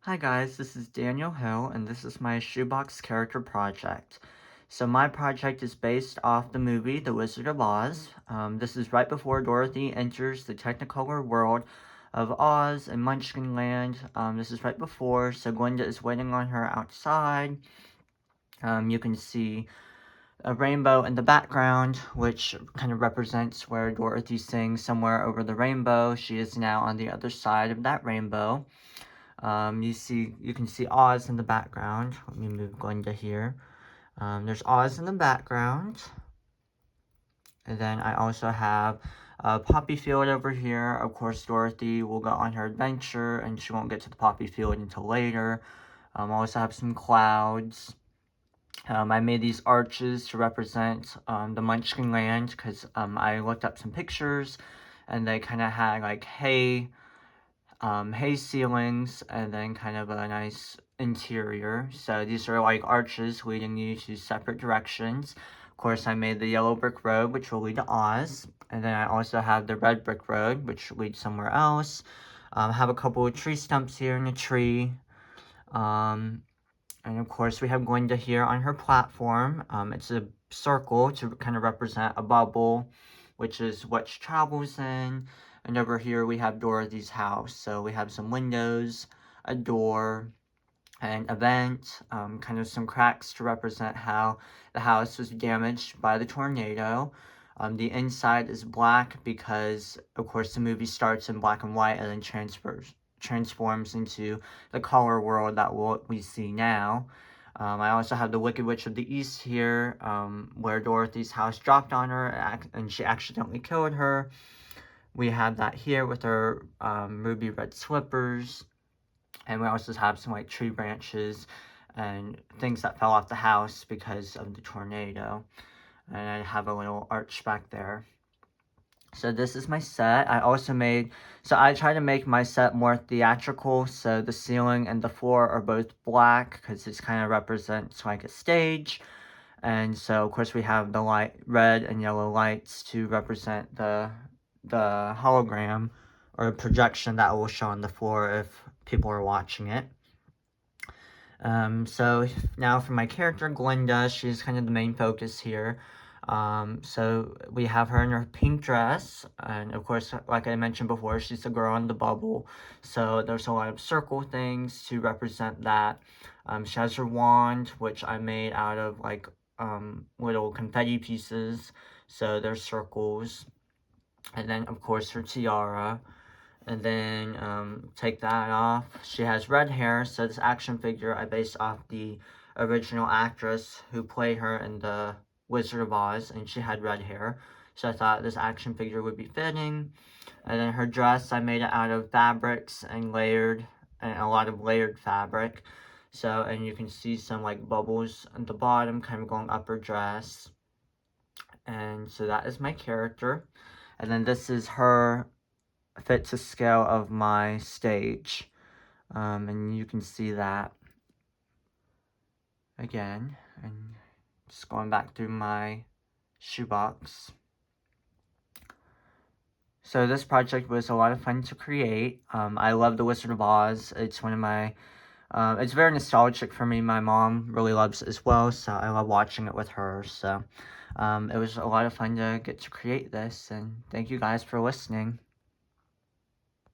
Hi guys, this is Daniel Hill, and this is my Shoebox character project. So my project is based off the movie The Wizard of Oz. This is right before Dorothy enters the Technicolor world of Oz and Munchkinland. This is right before, so Glinda is waiting on her outside. You can see a rainbow in the background, which kind of represents where Dorothy sings somewhere over the rainbow. She is now on the other side of that rainbow. You can see Oz in the background. Let me move Glinda here. There's Oz in the background. And then I also have Poppy Field over here. Of course, Dorothy will go on her adventure, and she won't get to the Poppy Field until later. I also have some clouds. I made these arches to represent the Munchkin Land because I looked up some pictures, and they kind of had like hay ceilings, and then kind of a nice interior. So these are like arches leading you to separate directions. Of course, I made the yellow brick road, which will lead to Oz. And then I also have the red brick road, which leads somewhere else. I have a couple of tree stumps here in a tree. And of course, we have Glinda here on her platform. It's a circle to kind of represent a bubble, which is what she travels in. And over here, we have Dorothy's house. So we have some windows, a door, an event, kind of some cracks to represent how the house was damaged by the tornado. The inside is black because, of course, the movie starts in black and white and then transforms into the color world that we see now. I also have the Wicked Witch of the East here, where Dorothy's house dropped on her and she accidentally killed her. We have that here with her ruby red slippers. And we also have some like tree branches and things that fell off the house because of the tornado. And I have a little arch back there. So this is my set. I try to make my set more theatrical. So the ceiling and the floor are both black because this kind of represents like a stage. And so of course we have the red and yellow lights to represent the hologram or projection that will show on the floor if people are watching it. So now for my character Glinda, she's kind of the main focus here. So we have her in her pink dress, and of course, like I mentioned before, she's the girl in the bubble, so there's a lot of circle things to represent that. She has her wand, which I made out of like little confetti pieces, so there's circles, and then of course her tiara. And then take that off. She has red hair, so this action figure I based off the original actress who played her in the Wizard of Oz, and she had red hair. So I thought this action figure would be fitting. And then her dress, I made it out of fabrics and a lot of layered fabric. So, and you can see some like bubbles at the bottom kind of going up her dress. And so that is my character. And then this is her fit to scale of my stage, and you can see that again, and just going back through my shoebox. So this project was a lot of fun to create. I love The Wizard of Oz. It's one of my it's very nostalgic for me. My mom really loves it as well, so I love watching it with her. So it was a lot of fun to get to create this, and thank you guys for listening.